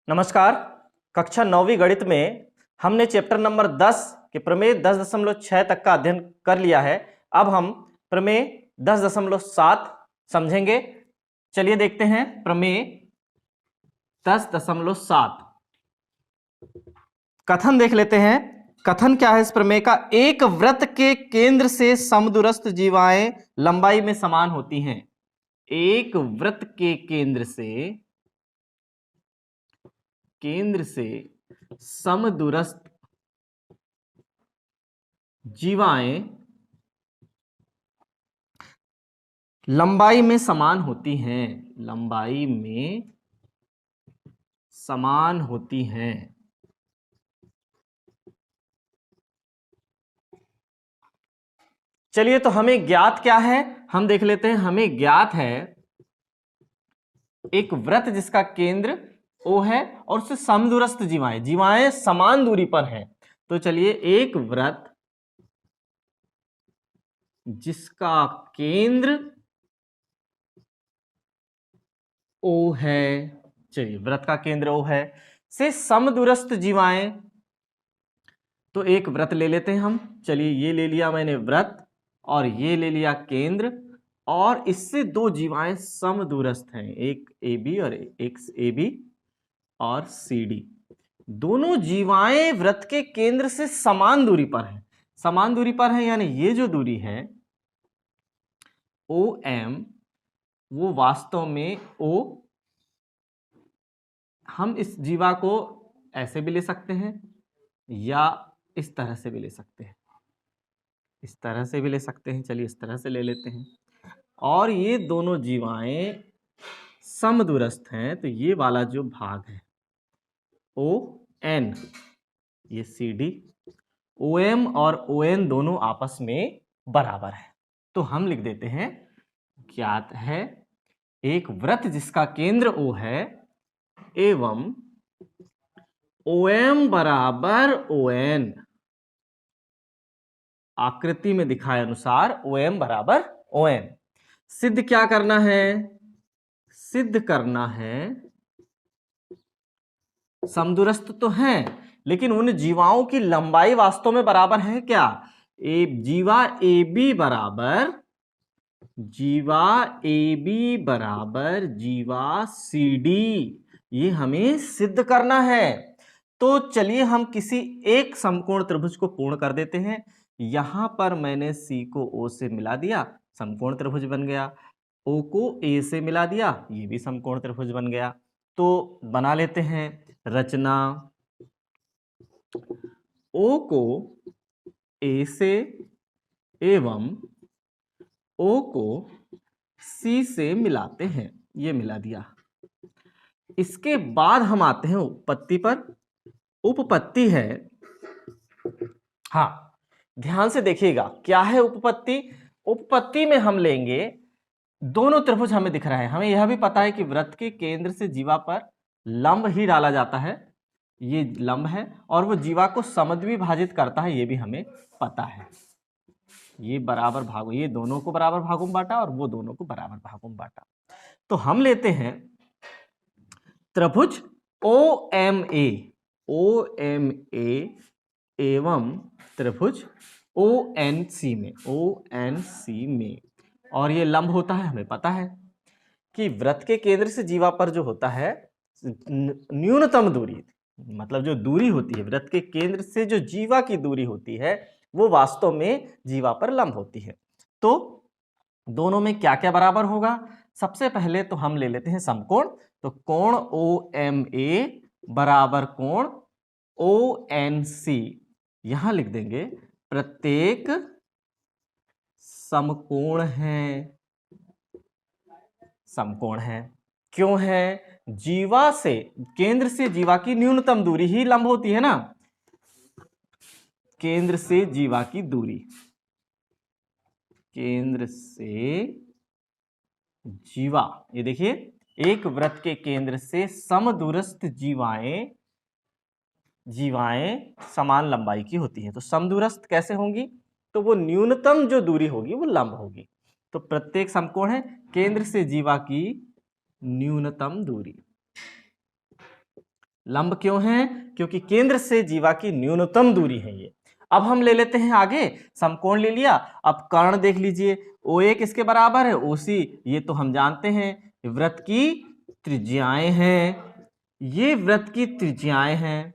नमस्कार। कक्षा 9वीं गणित में हमने चैप्टर नंबर 10 के प्रमेय 10.6 तक का अध्ययन कर लिया है। अब हम प्रमेय 10.7 समझेंगे। चलिए देखते हैं प्रमेय 10.7 कथन देख लेते हैं। कथन क्या है इस प्रमेय का? एक वृत्त के केंद्र से समदूरस्थ जीवाएं लंबाई में समान होती हैं। एक वृत्त के केंद्र से समदूरस्थ जीवाएं लंबाई में समान होती हैं। लंबाई में समान होती हैं। चलिए, तो हमें ज्ञात क्या है हम देख लेते हैं। हमें ज्ञात है एक वृत्त जिसका केंद्र O है और उससे समदूरस्थ जीवाएं समान दूरी पर हैं। तो चलिए, एक वृत्त जिसका केंद्र O है, चलिए वृत्त का केंद्र O है, से समदूरस्थ जीवाएं, तो एक वृत्त ले लेते हैं हम। चलिए, ये ले लिया मैंने वृत्त और ये ले लिया केंद्र, और इससे दो जीवाएं समदूरस्थ हैं, एक AB और एक AB और CD। दोनों जीवाएं वृत्त के केंद्र से समान दूरी पर हैं। समान दूरी पर है यानी ये जो दूरी है OM, वो वास्तव में O, हम इस जीवा को ऐसे भी ले सकते हैं या इस तरह से भी ले सकते हैं, इस तरह से भी ले सकते हैं। चलिए, इस तरह से ले लेते हैं। और ये दोनों जीवाएं समदूरस्थ हैं, तो ये वाला जो भाग है ON, ये CD, OM और ON दोनों आपस में बराबर है। तो हम लिख देते हैं, ज्ञात है एक वृत्त जिसका केंद्र O है एवं OM बराबर ON, आकृति में दिखाए अनुसार OM बराबर ON। सिद्ध क्या करना है? सिद्ध करना है समदूरस्थ तो हैं, लेकिन उन जीवाओं की लंबाई वास्तव में बराबर है क्या? जीवा AB बराबर जीवा CD, ये हमें सिद्ध करना है। तो चलिए, हम किसी एक समकोण त्रिभुज को पूर्ण कर देते हैं। यहां पर मैंने C को O से मिला दिया, समकोण त्रिभुज बन गया। O को A से मिला दिया, ये भी समकोण त्रिभुज बन गया। तो बना लेते हैं रचना। O को A से एवं O को C से मिलाते हैं, ये मिला दिया। इसके बाद हम आते हैं उपपत्ति पर। उपपत्ति है, हाँ ध्यान से देखिएगा क्या है उपपत्ति। उपपत्ति में हम लेंगे दोनों त्रिभुज, हमें दिख रहा है, हमें यह भी पता है कि वृत्त के केंद्र से जीवा पर लंब ही डाला जाता है, ये लंब है, और वो जीवा को समद्विभाजित करता है, ये भी हमें पता है। ये बराबर भागों, ये दोनों को बराबर भागों में बांटा और वो दोनों को बराबर भागों में बांटा। तो हम लेते हैं त्रिभुज OMA एवं त्रिभुज ONC में, और ये लंब होता है। हमें पता है कि वृत्त के केंद्र से जीवा पर जो होता है न्यूनतम दूरी, मतलब जो दूरी होती है वृत्त के केंद्र से, जो जीवा की दूरी होती है, वो वास्तव में जीवा पर लंब होती है। तो दोनों में क्या क्या बराबर होगा? सबसे पहले तो हम ले लेते हैं समकोण। तो कोण OMA बराबर कोण ONC, यहां लिख देंगे प्रत्येक समकोण है। क्यों है? जीवा से, केंद्र से जीवा की न्यूनतम दूरी ही लंब होती है ना, केंद्र से जीवा की दूरी, केंद्र से जीवा, ये देखिए एक वृत्त के केंद्र से समदूरस्थ जीवाएं समान लंबाई की होती हैं। तो समदूरस्थ कैसे होंगी? तो वो न्यूनतम जो दूरी होगी वो लंब होगी। तो प्रत्येक समकोण है केंद्र से जीवा की न्यूनतम दूरी, लंब क्यों है? क्योंकि केंद्र से जीवा की न्यूनतम दूरी है ये। अब हम ले लेते हैं आगे, समकोण ले लिया, अब कर्ण देख लीजिए, OA किसके बराबर है? OC, ये तो हम जानते हैं वृत्त की त्रिज्याएं हैं, ये वृत्त की त्रिज्याएं हैं।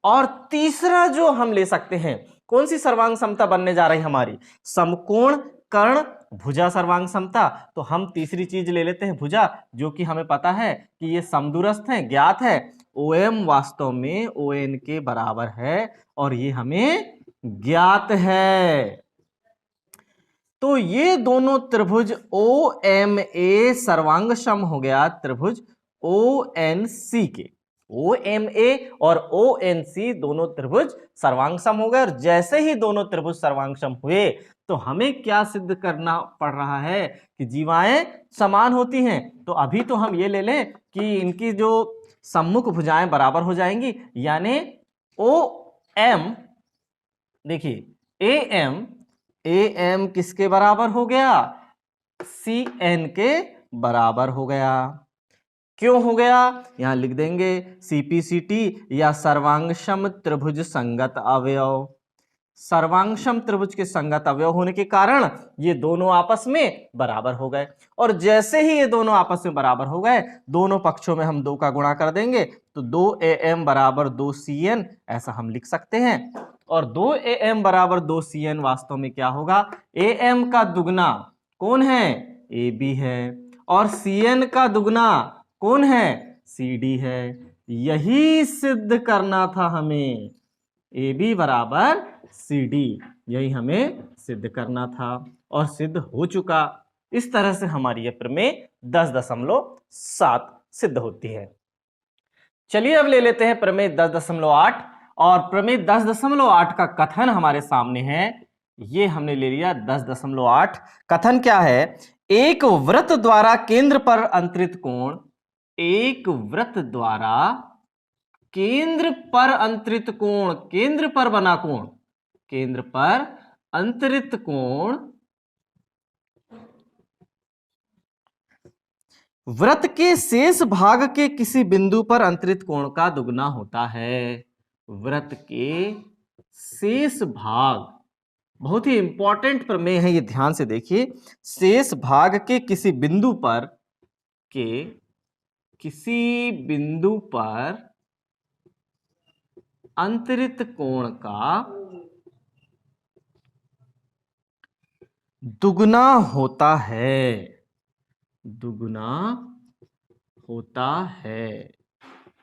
और तीसरा जो हम ले सकते हैं, कौन सी सर्वांग समता बनने जा रही हमारी? समकोण कर्ण भुजा सर्वांग समता। तो हम तीसरी चीज ले लेते हैं भुजा, जो कि हमें पता है कि ये समदूरस्थ है, ज्ञात है। OM वास्तव में ON के बराबर है और ये हमें ज्ञात है। तो ये दोनों त्रिभुज OMA सर्वांग सम हो गया त्रिभुज ONC के। OMA और ONC दोनों त्रिभुज सर्वांग सम हो गए, और जैसे ही दोनों त्रिभुज सर्वांग सम हुए तो हमें क्या सिद्ध करना पड़ रहा है कि जीवाएं समान होती हैं। तो अभी तो हम ये ले लें कि इनकी जो सम्मुख भुजाएं बराबर हो जाएंगी, यानी OM, देखिए AM किसके बराबर हो गया? CN के बराबर हो गया। क्यों हो गया? यहां लिख देंगे CPCT या सर्वांगसम त्रिभुज संगत अवयव। सर्वांगसम त्रिभुज के संगत अवयव होने के कारण ये दोनों आपस में बराबर हो गए, और जैसे ही ये दोनों आपस में बराबर हो गए, दोनों पक्षों में हम 2 का गुणा कर देंगे, तो 2AM बराबर 2CN ऐसा हम लिख सकते हैं। और 2AM बराबर 2CN वास्तव में क्या होगा? AM का दुगना कौन है? AB है, और CN का दुगना कौन है? CD है। यही सिद्ध करना था हमें, AB बराबर CD, यही हमें सिद्ध करना था और सिद्ध हो चुका। इस तरह से हमारी यह प्रमेय 10.7 सिद्ध होती है। चलिए अब ले लेते हैं प्रमेय 10.8, और प्रमेय 10.8 का कथन हमारे सामने है। ये हमने ले लिया 10.8। कथन क्या है? एक वृत्त द्वारा केंद्र पर अंतरित कोण, एक वृत्त द्वारा केंद्र पर अंतरित कोण, केंद्र पर बना कोण, केंद्र पर अंतरित कोण वृत्त के शेष भाग के किसी बिंदु पर अंतरित कोण का दुगना होता है। वृत्त के शेष भाग, बहुत ही इंपॉर्टेंट प्रमेय है ये, ध्यान से देखिए। शेष भाग के किसी बिंदु पर, के किसी बिंदु पर अंतरित कोण का दुगना होता है, दुगना होता है।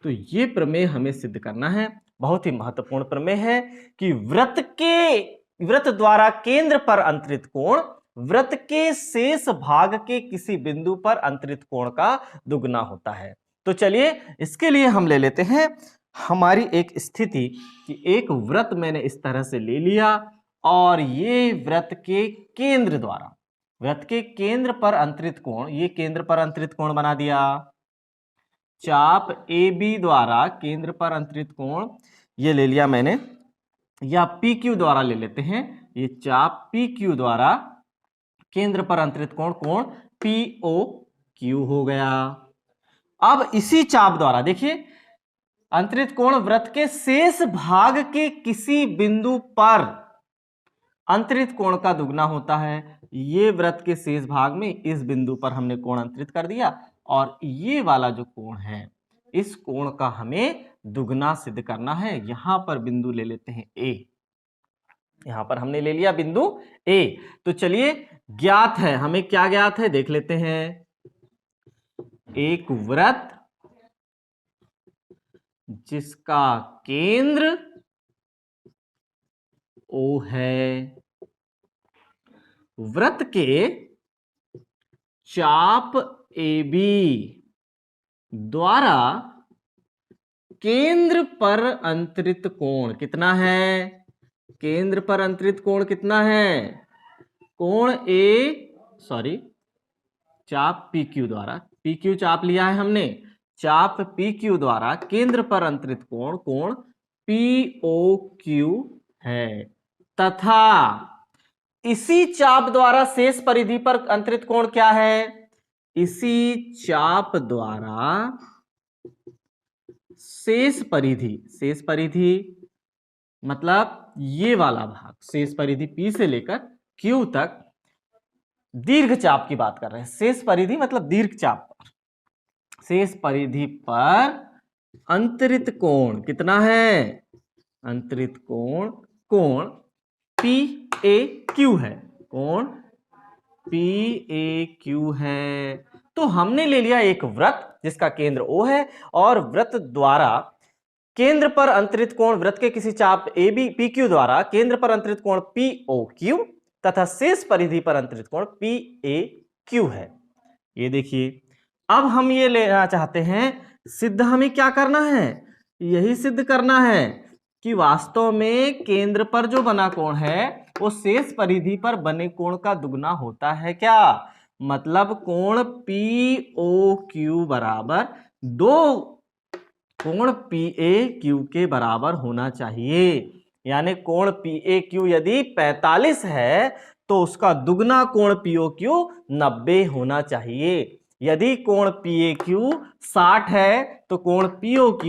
तो ये प्रमेय हमें सिद्ध करना है। बहुत ही महत्वपूर्ण प्रमेय है कि वृत्त द्वारा केंद्र पर अंतरित कोण वृत्त के शेष भाग के किसी बिंदु पर अंतरित कोण का दुगना होता है। तो चलिए इसके लिए हम ले लेते हैं हमारी एक स्थिति कि एक वृत्त मैंने इस तरह से ले लिया, और ये वृत्त के केंद्र द्वारा, वृत्त के केंद्र पर अंतरित कोण, ये केंद्र पर अंतरित कोण बना दिया। चाप AB द्वारा केंद्र पर अंतरित कोण ये ले लिया मैंने, या PQ द्वारा ले लेते हैं, ये चाप PQ द्वारा केंद्र पर अंतरित कोण, कोण POQ हो गया। अब इसी चाप द्वारा देखिए, अंतरित कोण वृत्त के शेष भाग के किसी बिंदु पर अंतरित कोण का दुगना होता है। ये वृत्त के शेष भाग में इस बिंदु पर हमने कोण अंतरित कर दिया, और ये वाला जो कोण है, इस कोण का हमें दुगना सिद्ध करना है। यहां पर बिंदु ले लेते हैं A, यहां पर हमने ले लिया बिंदु A। तो चलिए ज्ञात है, हमें क्या ज्ञात है देख लेते हैं। एक वृत्त जिसका केंद्र O है, वृत्त के चाप AB द्वारा केंद्र पर अंतरित कोण कितना है? केंद्र पर अंतरित कोण कितना है? कोण चाप PQ द्वारा, PQ चाप लिया है हमने, चाप PQ द्वारा केंद्र पर अंतरित कोण, कोण POQ है, तथा इसी चाप द्वारा शेष परिधि पर अंतरित कोण क्या है? इसी चाप द्वारा शेष परिधि, शेष परिधि मतलब ये वाला भाग, शेष परिधि P से लेकर Q तक दीर्घ चाप की बात कर रहे हैं। शेष परिधि मतलब दीर्घ चाप पर, शेष परिधि पर अंतरित कोण कितना है? अंतरित कोण, कोण PAQ है, कोण PAQ है। तो हमने ले लिया एक वृत्त जिसका केंद्र O है और वृत्त द्वारा केंद्र पर अंतरित कोण, वृत्त के किसी चाप AB PQ द्वारा केंद्र पर अंतरित कोण POQ तथा शेष परिधि पर अंतरित कोण PAQ है। ये देखिए, अब हम ये लेना चाहते हैं, सिद्ध हमें क्या करना है? यही सिद्ध करना है कि वास्तव में केंद्र पर जो बना कोण है वो शेष परिधि पर बने कोण का दुगना होता है क्या? मतलब कोण POQ बराबर दो कोण PAQ के बराबर होना चाहिए। यानी कोण PAQ यदि 45 है तो उसका दुगना कोण POQ 90 होना चाहिए। यदि कोण PAQ 60 है तो कोण POQ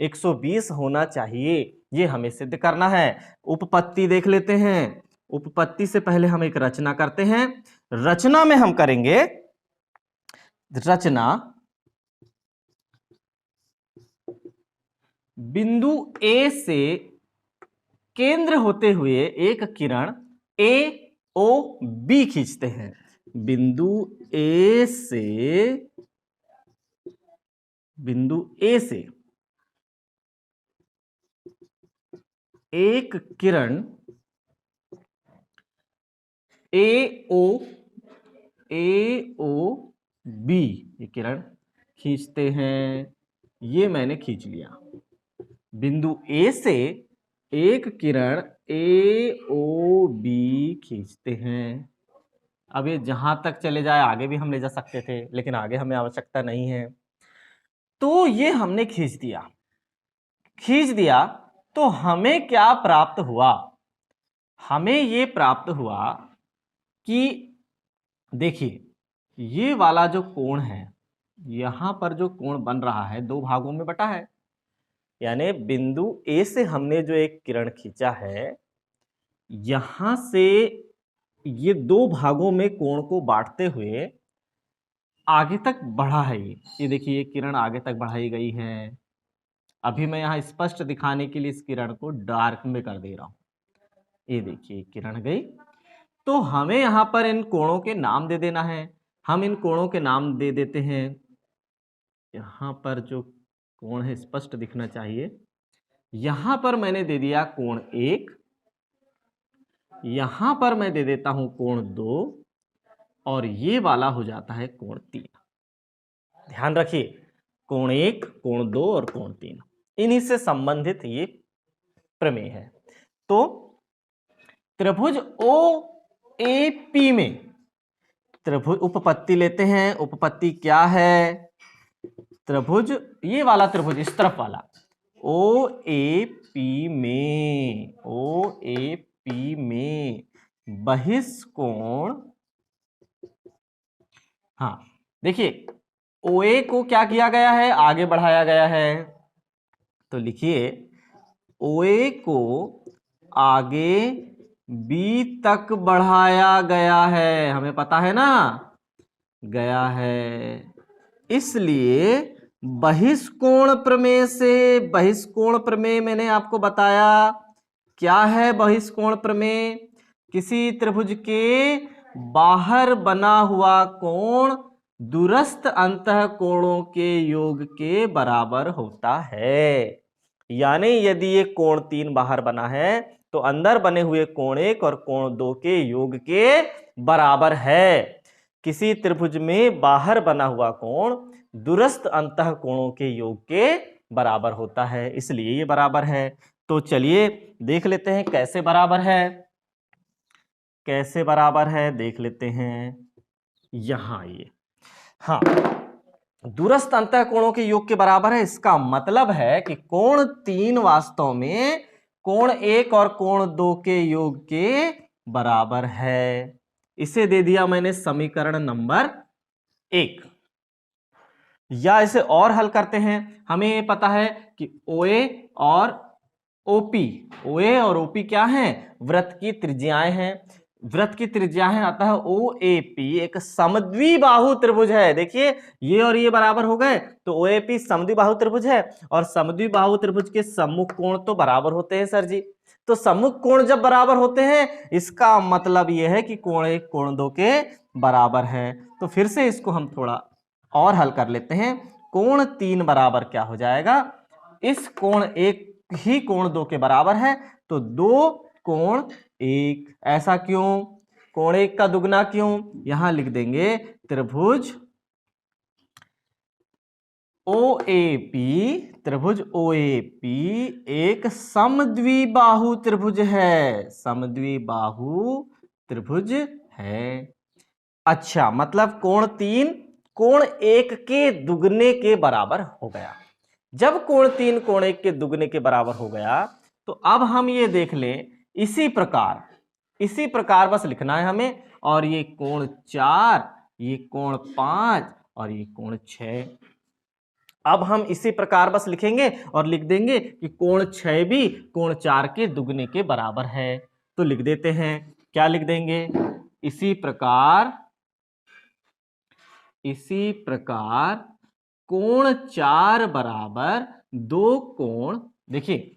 120 होना चाहिए। ये हमें सिद्ध करना है। उपपत्ति देख लेते हैं। उपपत्ति से पहले हम एक रचना करते हैं। रचना में हम करेंगे, रचना बिंदु A से केंद्र होते हुए एक किरण AOB खींचते हैं। बिंदु A से एक किरण AOB ये किरण खींचते हैं। ये मैंने खींच लिया। बिंदु A से एक किरण AOB खींचते हैं। अब ये जहां तक चले जाए, आगे भी हम ले जा सकते थे लेकिन आगे हमें आवश्यकता नहीं है। तो ये हमने खींच दिया तो हमें क्या प्राप्त हुआ? हमें ये प्राप्त हुआ कि देखिए, ये वाला जो कोण है, यहां पर जो कोण बन रहा है दो भागों में बटा है। यानी बिंदु A से हमने जो एक किरण खींचा है, यहां से ये दो भागों में कोण को बांटते हुए आगे तक बढ़ा है। ये देखिए, ये किरण आगे तक बढ़ाई गई है। अभी मैं यहां स्पष्ट दिखाने के लिए इस किरण को डार्क में कर दे रहा हूं। ये देखिए, किरण गई। तो हमें यहां पर इन कोणों के नाम दे देना है। हम इन कोणों के नाम दे देते हैं। यहां पर जो कोण है स्पष्ट दिखना चाहिए। यहां पर मैंने दे दिया कोण 1, यहां पर मैं दे देता हूं कोण 2 और ये वाला हो जाता है कोण 3। ध्यान रखिए, कोण 1, कोण 2 और कोण 3 इन्हीं से संबंधित ये प्रमेय है। तो त्रिभुज OAP में त्रिभुज उपपत्ति लेते हैं। उपपत्ति क्या है? त्रिभुज, ये वाला त्रिभुज, इस तरफ वाला OAP में बहिष्कोण, हाँ देखिए, OA को क्या किया गया है? आगे बढ़ाया गया है। तो लिखिए, OA को आगे B तक बढ़ाया गया है। हमें पता है ना, गया है। इसलिए बहिष्कोण प्रमेय से, बहिष्कोण प्रमेय मैंने आपको बताया क्या है। बहिष्कोण प्रमेय किसी त्रिभुज के बाहर बना हुआ कोण दूरस्थ अंतःकोणों के योग के बराबर होता है। यानी यदि ये कोण 3 बाहर बना है तो अंदर बने हुए कोण 1 और कोण 2 के योग के बराबर है। किसी त्रिभुज में बाहर बना हुआ कोण दूरस्थ अंतःकोणों के योग के बराबर होता है, इसलिए ये बराबर है। तो चलिए देख लेते हैं कैसे बराबर है। कैसे बराबर है देख लेते हैं। यहां ये, हाँ, दूरस्थ अंतःकोणों के योग के बराबर है। इसका मतलब है कि कोण 3 वास्तव में कोण 1 और कोण 2 के योग के बराबर है। इसे दे दिया मैंने समीकरण नंबर 1। या इसे और हल करते हैं। हमें ये पता है कि OA और OP, OA और OP क्या हैं? वृत्त की त्रिज्याएं हैं। वृत्त की त्रिज्याएं आता है OAP एक समद्विबाहु त्रिभुज है। देखिए ये और ये बराबर हो गए तो OAP समद्विबाहु त्रिभुज है, और समद्विबाहु त्रिभुज के सम्मुख कोण तो बराबर होते हैं सर जी। तो सम्मुख कोण जब बराबर होते हैं इसका मतलब यह है कि कोण एक कोण दो के बराबर है। तो फिर से इसको हम थोड़ा और हल कर लेते हैं। कोण 3 बराबर क्या हो जाएगा? इस कोण एक ही कोण 2 के बराबर है, तो 2 कोण 1। ऐसा क्यों? कोण 1 का दुगना क्यों? यहां लिख देंगे त्रिभुज OAP, त्रिभुज OAP एक समद्विबाहु त्रिभुज है, समद्विबाहु त्रिभुज है। अच्छा, मतलब कोण 3 कोण 1 के दुगने के बराबर हो गया। जब कोण 3 कोण 1 के दुगने के बराबर हो गया तो अब हम ये देख लें इसी प्रकार बस लिखना है हमें। और ये कोण 4, ये कोण 5 और ये कोण 6। अब हम इसी प्रकार बस लिखेंगे और लिख देंगे कि कोण 6 भी कोण 4 के दुगने के बराबर है। तो लिख देते हैं, क्या लिख देंगे? इसी प्रकार कोण 4 बराबर 2 कोण, देखिए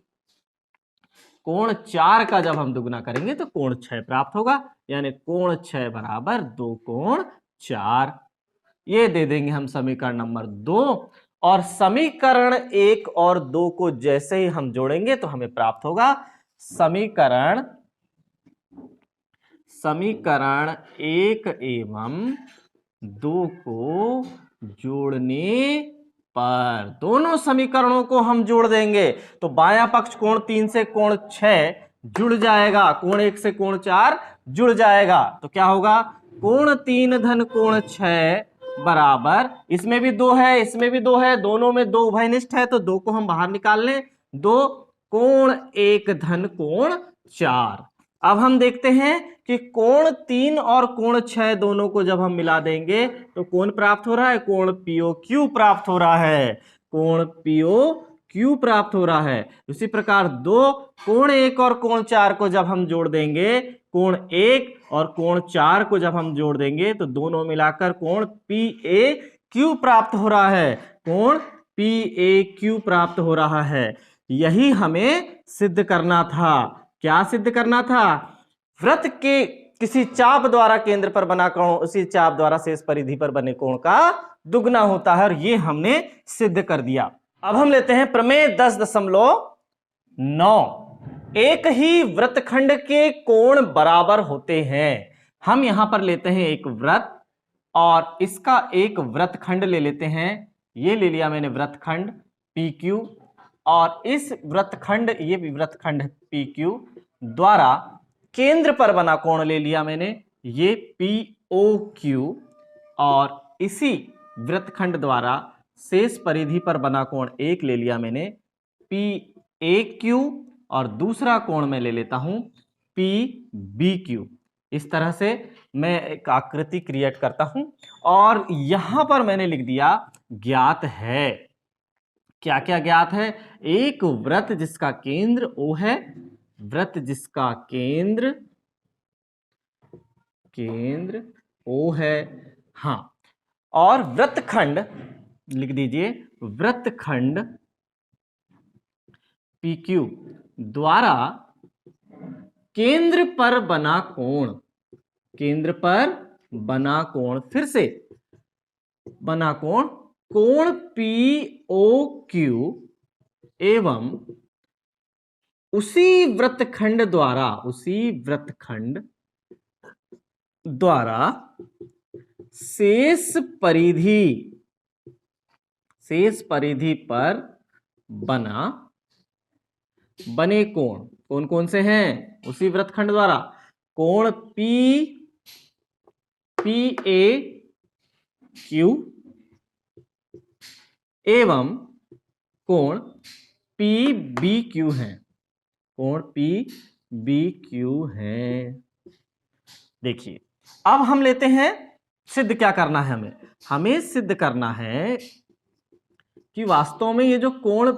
कोण 4 का जब हम दुगना करेंगे तो कोण 6 प्राप्त होगा, यानी कोण 6 बराबर 2 कोण 4। ये दे देंगे हम समीकरण नंबर 2। और समीकरण 1 और 2 को जैसे ही हम जोड़ेंगे तो हमें प्राप्त होगा समीकरण 1 एवं 2 को जोड़ने पर, दोनों समीकरणों को हम जोड़ देंगे तो बायां पक्ष कोण 3 से कोण 6 जुड़ जाएगा, कोण 1 से कोण 4 जुड़ जाएगा। तो क्या होगा? कोण 3 धन कोण 6 बराबर, इसमें भी 2 है इसमें भी 2 है, दोनों में 2 उभयनिष्ठ है तो 2 को हम बाहर निकाल लें। 2 कोण 1 धन कोण 4। अब हम देखते हैं कि कोण 3 और कोण 6 दोनों को जब हम मिला देंगे तो कौन प्राप्त हो रहा है? कोण POQ प्राप्त हो रहा है, कोण POQ प्राप्त हो रहा है। उसी प्रकार 2 कोण 1 और कोण 4 को जब हम जोड़ देंगे, कोण 1 और कोण 4 को जब हम जोड़ देंगे तो दोनों मिलाकर कोण PAQ प्राप्त हो रहा है, कोण PAQ प्राप्त हो रहा है। यही हमें सिद्ध करना था। क्या सिद्ध करना था? वृत्त के किसी चाप द्वारा केंद्र पर बना कोण उसी चाप द्वारा शेष परिधि पर बने कोण का दुगना होता है, और ये हमने सिद्ध कर दिया। अब हम लेते हैं प्रमेय 10.9। एक ही वृत्तखंड के कोण बराबर होते हैं। हम यहां पर लेते हैं एक वृत्त और इसका एक वृत्तखंड ले लेते हैं। ये ले लिया मैंने वृत्तखंड PQ, और इस वृत्तखंड, ये भी वृत्तखंड PQ द्वारा केंद्र पर बना कोण ले लिया मैंने, ये POQ, और इसी वृत्तखंड द्वारा शेष परिधि पर बना कोण एक ले लिया मैंने PAQ, और दूसरा कोण मैं ले लेता हूं PBQ। इस तरह से मैं एक आकृति क्रिएट करता हूं और यहां पर मैंने लिख दिया ज्ञात है। क्या क्या ज्ञात है? एक वृत्त जिसका केंद्र O है, वृत्त जिसका केंद्र O है, हाँ, और वृत्तखंड लिख दीजिए, वृत्तखंड PQ द्वारा केंद्र पर बना कोण, केंद्र पर बना कोण, फिर से बना कोण, कोण POQ एवं उसी वृत्तखंड द्वारा शेष परिधि पर बने कोण कौन कौन से हैं? उसी वृत्तखंड द्वारा कोण PAQ एवं कोण PBQ है, कोण PBQ है। देखिए अब हम लेते हैं, सिद्ध क्या करना है हमें? हमें सिद्ध करना है कि वास्तव में ये जो कोण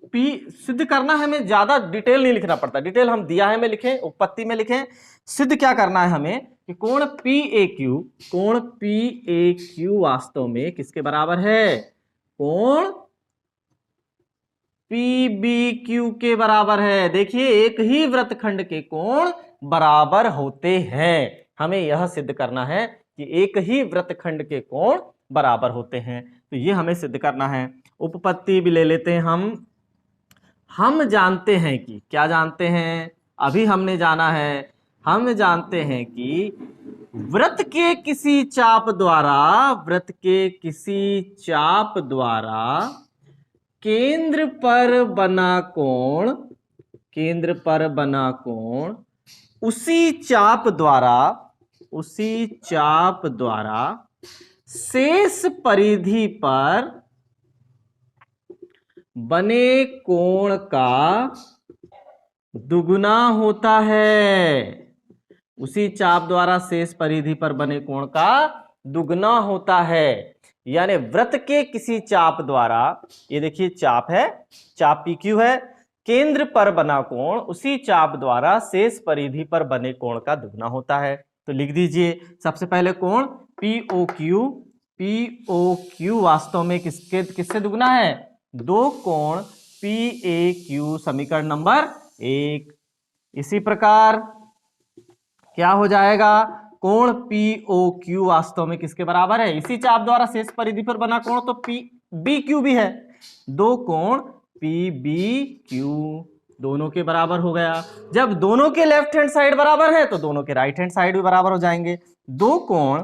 P सिद्ध करना है, हमें ज्यादा डिटेल नहीं लिखना पड़ता, डिटेल हम दिया है में लिखें, उपपत्ति में लिखें। सिद्ध क्या करना है हमें कि कोण PAQ वास्तव में किसके बराबर है? कोण PBQ के बराबर है। देखिए एक ही वृत्तखंड के कोण बराबर होते हैं, हमें यह सिद्ध करना है कि एक ही वृत्तखंड के कोण बराबर होते हैं, तो ये हमें सिद्ध करना है। उपपत्ति भी ले लेते हैं हम जानते हैं कि, क्या जानते हैं? अभी हमने जाना है, हम जानते हैं कि वृत्त के किसी चाप द्वारा केंद्र पर बना कोण उसी चाप द्वारा शेष परिधि पर बने कोण का दुगुना होता है। उसी चाप द्वारा शेष परिधि पर बने कोण का दुगुना होता है। यानी वृत्त के किसी चाप द्वारा, ये देखिए चाप है, चाप PQ है, केंद्र पर बना कोण उसी चाप द्वारा शेष परिधि पर बने कोण का दुगुना होता है। तो लिख दीजिए सबसे पहले कोण POQ वास्तव में किससे दुगुना है? दो कोण PAQ, समीकरण नंबर 1। इसी प्रकार क्या हो जाएगा? कोण POQ वास्तव में किसके बराबर है? इसी चाप द्वारा शेष परिधि पर बना कोण तो PBQ भी है, दो कोण PBQ दोनों के बराबर हो गया। जब दोनों के लेफ्ट हैंड साइड बराबर है तो दोनों के राइट हैंड साइड भी बराबर हो जाएंगे। दो कोण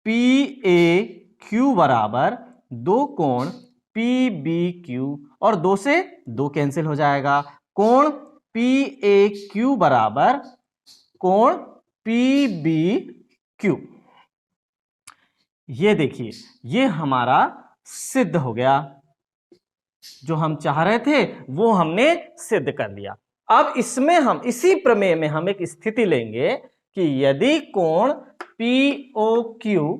PAQ बराबर दो कोण PBQ, और दो से दो कैंसिल हो जाएगा। कोण PAQ बराबर कोण PBQ। ये देखिए ये हमारा सिद्ध हो गया, जो हम चाह रहे थे वो हमने सिद्ध कर लिया। अब इसमें हम इसी प्रमेय में हम एक स्थिति लेंगे कि यदि कोण POQ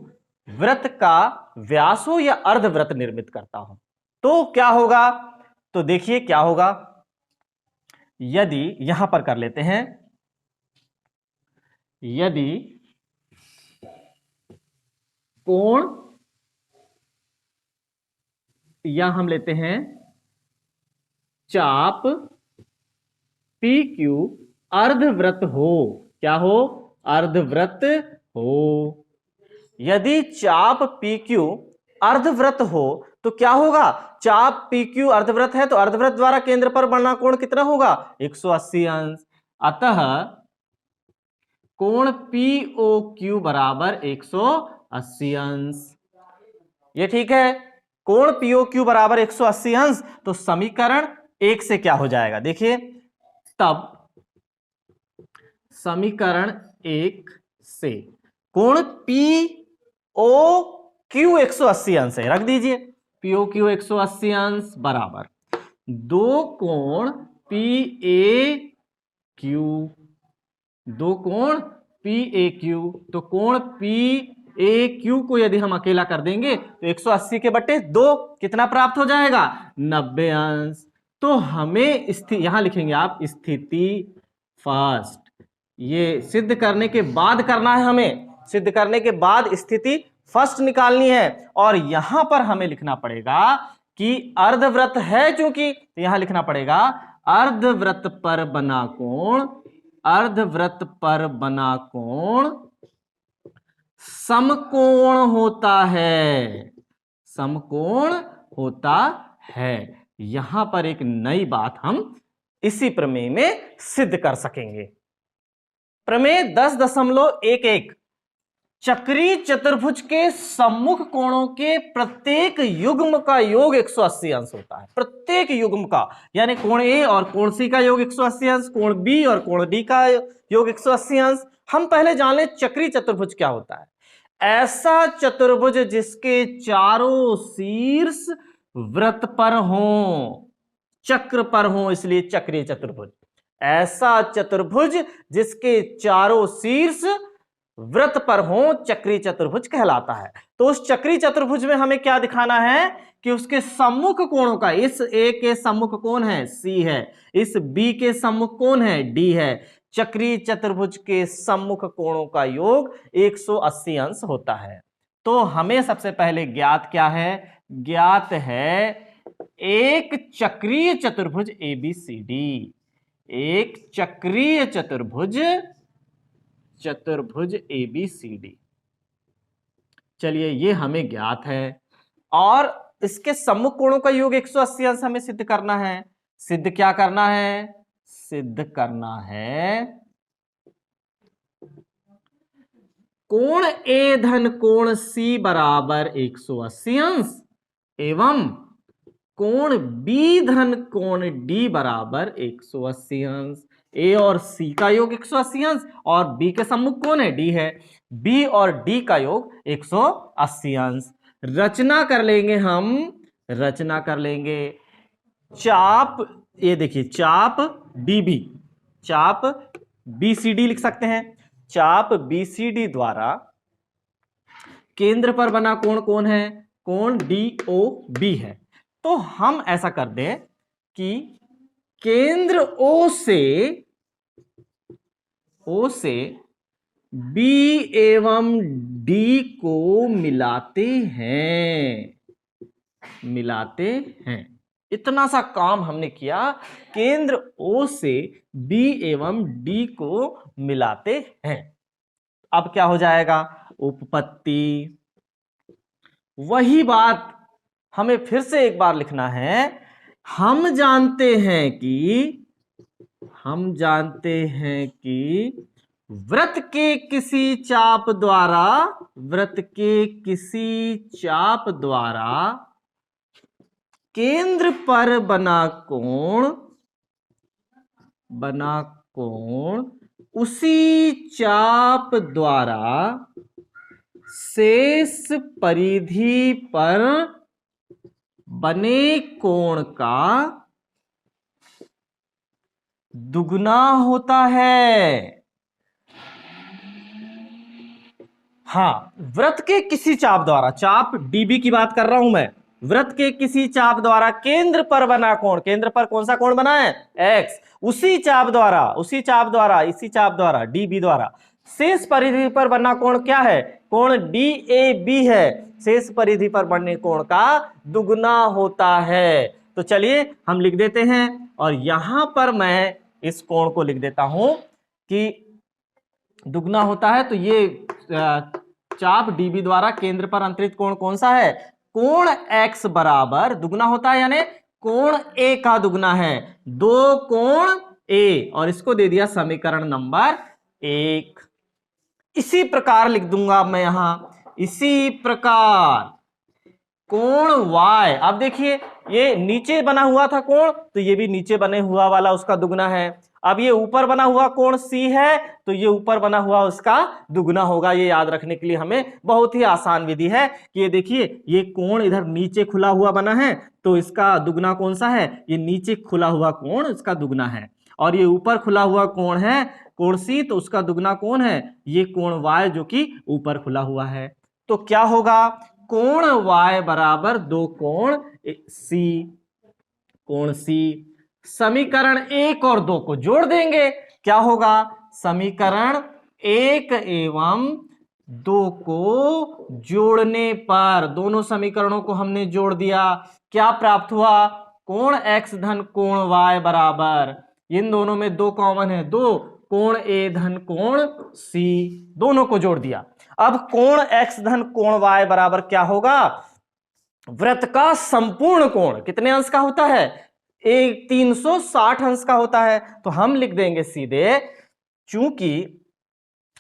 वृत्त का व्यास हो या अर्धवृत्त निर्मित करता हो तो क्या होगा? तो देखिए क्या होगा, यदि यहां पर कर लेते हैं, यदि कोण, या हम लेते हैं चाप PQ अर्धवृत्त हो, क्या हो? अर्धवृत्त हो। यदि चाप PQ अर्धवृत्त हो तो क्या होगा? चाप PQ अर्धवृत्त है तो अर्धवृत्त द्वारा केंद्र पर बना कोण कितना होगा? 180 अंश। अतः कोण POQ बराबर 180 अंश। ये ठीक है, कोण POQ बराबर 180 अंश। तो समीकरण 1 से क्या हो जाएगा? देखिए तब समीकरण 1 से कोण POQ 180 अंश है, रख दीजिए POQ 180 अंश बराबर दो कोण PAQ, तो कोण PAQ को यदि हम अकेला कर देंगे तो 180 के बटे 2 कितना प्राप्त हो जाएगा? 90 अंश। तो हमें यहां लिखेंगे आप स्थिति फर्स्ट, ये सिद्ध करने के बाद करना है, हमें सिद्ध करने के बाद स्थिति फर्स्ट निकालनी है। और यहां पर हमें लिखना पड़ेगा कि अर्धवृत्त है, चूंकि तो यहां लिखना पड़ेगा अर्धवृत्त पर बना कोण समकोण होता है। यहां पर एक नई बात हम इसी प्रमेय में सिद्ध कर सकेंगे। प्रमेय 10.11 चक्रीय चतुर्भुज के सम्मुख कोणों के प्रत्येक युग्म का योग 180 अंश होता है। प्रत्येक युग्म का, यानी कोण A और कोण C का योग 180 अंश, कोण B और कोण D का योग 180 अंश। हम पहले जान लें चक्रीय चतुर्भुज क्या होता है। ऐसा चतुर्भुज जिसके चारों शीर्ष वृत्त पर हों, चक्र पर हों, इसलिए चक्रीय चतुर्भुज। ऐसा चतुर्भुज जिसके चारों शीर्ष वृत्त पर हों चक्रीय चतुर्भुज कहलाता है। तो उस चक्रीय चतुर्भुज में हमें क्या दिखाना है कि उसके सम्मुख कोणों का, इस ए के सम्मुख कौन है, सी है, इस बी के सम्मुख कौन है, डी है, चक्रीय चतुर्भुज के सम्मुख कोणों का योग 180 अंश होता है। तो हमें सबसे पहले ज्ञात क्या है, ज्ञात है एक चक्रीय चतुर्भुज एबीसीडी, एक चक्रीय चतुर्भुज एबीसीडी। चलिए ये हमें ज्ञात है और इसके सम्मुख कोणों का योग 180 अंश हमें सिद्ध करना है। सिद्ध क्या करना है, सिद्ध करना है कोण ए धन कोण सी बराबर 180 अंश एवं कोण बी धन कोण डी बराबर 180 अंश। ए और सी का योग 180 अंश और बी के सम्मुख कौन है, डी है, बी और डी का योग 180 अंश। रचना कर लेंगे हम, रचना कर लेंगे चाप, ये देखिए चाप बीबी, चाप बीसीडी लिख सकते हैं। चाप बीसीडी द्वारा केंद्र पर बना कोण कौन है, कोण डीओबी है। तो हम ऐसा कर दें कि केंद्र ओ से बी एवं डी को मिलाते हैं, मिलाते हैं। इतना सा काम हमने किया, केंद्र ओ से बी एवं डी को मिलाते हैं। अब क्या हो जाएगा, उपपत्ति। वही बात हमें फिर से एक बार लिखना है। हम जानते हैं कि वृत्त के किसी चाप द्वारा, वृत्त के किसी चाप द्वारा केंद्र पर बना कोण उसी चाप द्वारा शेष परिधि पर बने कोण का दुगना होता है। हां, वृत्त के किसी चाप द्वारा, चाप डीबी की बात कर रहा हूं मैं, वृत्त के किसी चाप द्वारा केंद्र पर बना कोण, केंद्र पर कौन सा कोण बना है, एक्स, इसी चाप द्वारा डीबी द्वारा शेष परिधि पर बना कोण क्या है, कोण डीएबी है, शेष परिधि पर बनने कोण का दुगना होता है। तो चलिए हम लिख देते हैं और यहां पर मैं इस कोण को लिख देता हूं कि दुगना होता है। तो ये चाप डीबी द्वारा केंद्र पर अंतरित कोण कौन सा है, कोण एक्स बराबर दुगना होता है, यानी कोण ए का दुगना है, दो कोण ए, और इसको दे दिया समीकरण नंबर 1। इसी प्रकार लिख दूंगा मैं यहां, इसी प्रकार कोण y, अब देखिए ये नीचे बना हुआ था कोण, तो ये भी नीचे बने हुआ वाला उसका दुगना है। अब ये ऊपर बना हुआ कोण C है, तो ये ऊपर बना हुआ उसका दुगना होगा। ये याद रखने के लिए हमें बहुत ही आसान विधि है कि ये देखिए ये कोण इधर नीचे खुला हुआ बना है, तो इसका दुगना कौन सा है, ये नीचे खुला हुआ कोण इसका दुगना है, और ये ऊपर खुला हुआ कोण है कोण C, तो उसका दुगना कौन है, ये कोण Y जो कि ऊपर खुला हुआ है। तो क्या होगा, कोण Y बराबर दो कोण C, कोण C। समीकरण 1 और 2 को जोड़ देंगे, क्या होगा, समीकरण 1 एवं 2 को जोड़ने पर, दोनों समीकरणों को हमने जोड़ दिया, क्या प्राप्त हुआ, कोण x धन कोण y बराबर, इन दोनों में 2 कॉमन है, 2 कोण a धन कोण c, दोनों को जोड़ दिया। अब कोण x धन कोण y बराबर क्या होगा, वृत्त का संपूर्ण कोण कितने अंश का होता है, 360 अंश का होता है। तो हम लिख देंगे सीधे, चूंकि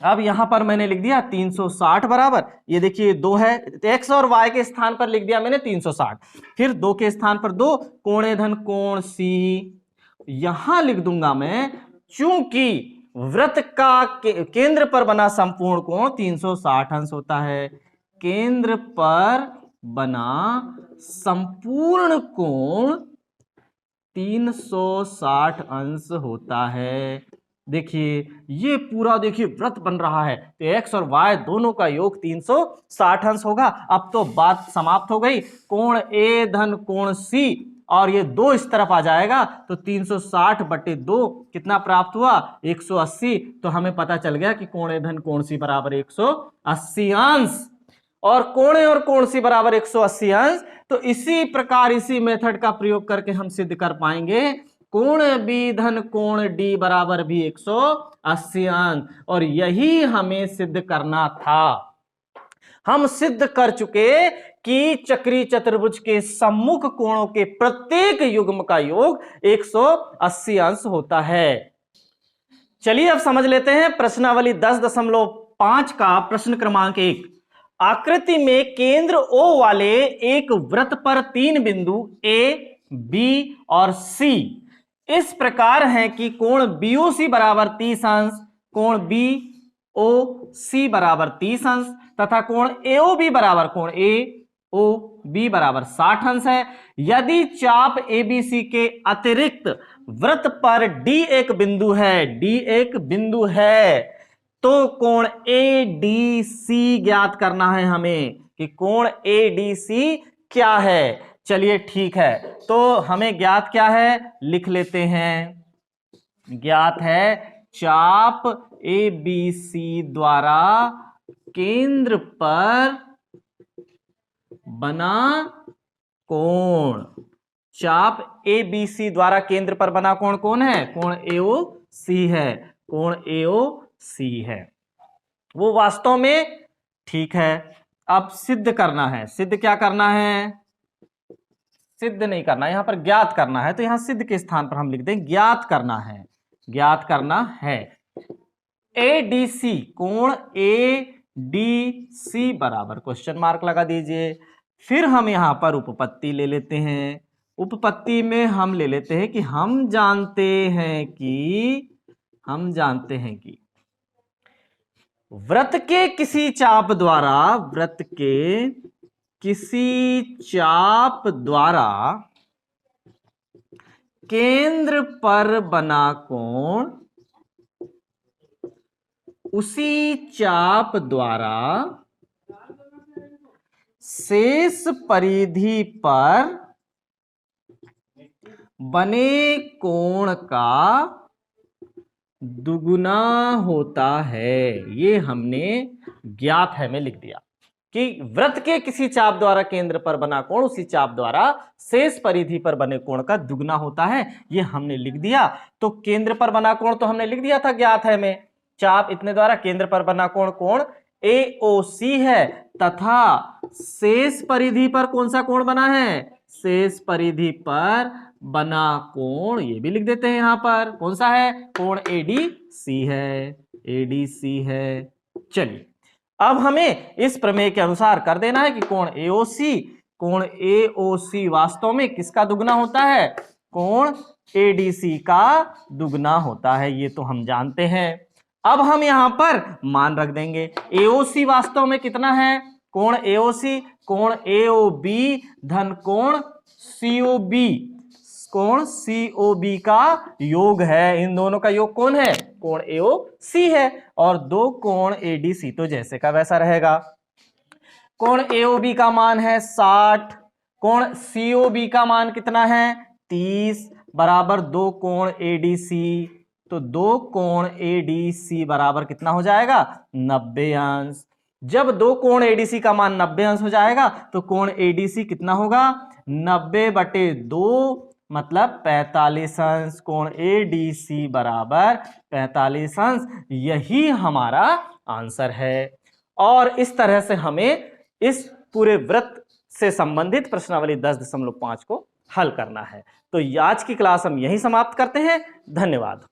अब यहां पर मैंने लिख दिया 360 बराबर, ये देखिए 2 है, x और y के स्थान पर लिख दिया मैंने 360, फिर 2 के स्थान पर 2 कोण a धन कोण c, यहां लिख दूंगा मैं, चूंकि वृत्त का केंद्र पर बना संपूर्ण कोण 360 अंश होता है, केंद्र पर बना संपूर्ण कोण 360 अंश होता है। देखिए ये पूरा देखिए वृत्त बन रहा है, तो x और y दोनों का योग 360 अंश होगा। अब तो बात समाप्त हो गई। कोण A धन कोण C और ये 2 इस तरफ आ जाएगा, तो 360 बटे 2 कितना प्राप्त हुआ? 180। तो हमें पता चल गया कि कोण A धन कोण C बराबर 180 अंश, और कोण A और कोण C बराबर 180 अंश। तो इसी प्रकार इसी मेथड का प्रयोग करके हम सिद्ध कर पाएंगे कोण B धन कोण D बराबर भी 180 अंश, और यही हमें सिद्ध करना था। हम सिद्ध कर चुके कि चक्रीय चतुर्भुज के सम्मुख कोणों के प्रत्येक युग्म का योग 180 अंश होता है। चलिए अब समझ लेते हैं प्रश्नावली 10.5 का प्रश्न क्रमांक 1। आकृति में केंद्र O वाले एक वृत्त पर 3 बिंदु A, B और C इस प्रकार है कि कोण BOC बराबर 30 अंश, कोण BOC बराबर 30 अंश तथा कोण AOB बराबर कोण AOB बराबर 60 अंश है। यदि चाप ABC के अतिरिक्त वृत्त पर D एक बिंदु है, तो कोण ADC ज्ञात करना है हमें कि कोण ADC क्या है। चलिए ठीक है, तो हमें ज्ञात क्या है लिख लेते हैं। ज्ञात है चाप ABC द्वारा केंद्र पर बना कोण। चाप ABC द्वारा केंद्र पर बना कोण कौन है? कोण AOC है, कोण AOC है वो वास्तव में। ठीक है, अब सिद्ध करना है। सिद्ध क्या करना है? सिद्ध नहीं करना, यहां पर ज्ञात करना है, तो यहां सिद्ध के स्थान पर हम लिख दें ज्ञात करना है। ज्ञात करना है ADC, कोण ADC बराबर क्वेश्चन मार्क लगा दीजिए। फिर हम यहां पर उपपत्ति ले लेते हैं। उपपत्ति में हम ले लेते हैं कि हम जानते हैं कि वृत्त के किसी चाप द्वारा केंद्र पर बना कोण उसी चाप द्वारा शेष परिधि पर बने कोण का दुगुना होता है। ये हमने ज्ञात है में लिख दिया कि वृत्त के किसी चाप द्वारा केंद्र पर बना कोण उसी चाप द्वारा शेष परिधि पर बने कोण का दुगुना होता है। ये हमने लिख दिया। तो केंद्र पर बना कोण तो हमने लिख दिया था ज्ञात है में। चाप इतने द्वारा केंद्र पर बना कोण कोण AOC है, तथा शेष परिधि पर कौन सा कोण बना है? शेष परिधि पर बना कोण ये भी लिख देते हैं यहां पर। कौन सा है? कोण ADC है। चलिए अब हमें इस प्रमेय के अनुसार कर देना है कि कोण AOC वास्तव में किसका दुगना होता है? कोण ADC का दुगना होता है। ये तो हम जानते हैं। अब हम यहां पर मान रख देंगे। AOC वास्तव में कितना है? कोण AOC कोण AOB धन कोण COB, कोण COB का योग है। इन दोनों का योग कौन है? कोण AOC है। और 2 कोण ADC तो जैसे का वैसा रहेगा। कोण AOB का मान है 60, कोण COB का मान कितना है? 30 बराबर 2 कोण ADC। तो 2 कोण ADC बराबर कितना हो जाएगा? 90 अंश। जब 2 कोण ADC का मान 90 अंश हो जाएगा तो कोण ADC कितना होगा? 90 बटे 2 मतलब 45 अंश। कोण ADC बराबर 45 अंश। यही हमारा आंसर है। और इस तरह से हमें इस पूरे वृत्त से संबंधित प्रश्नावली 10.5 को हल करना है। तो आज की क्लास हम यहीं समाप्त करते हैं। धन्यवाद।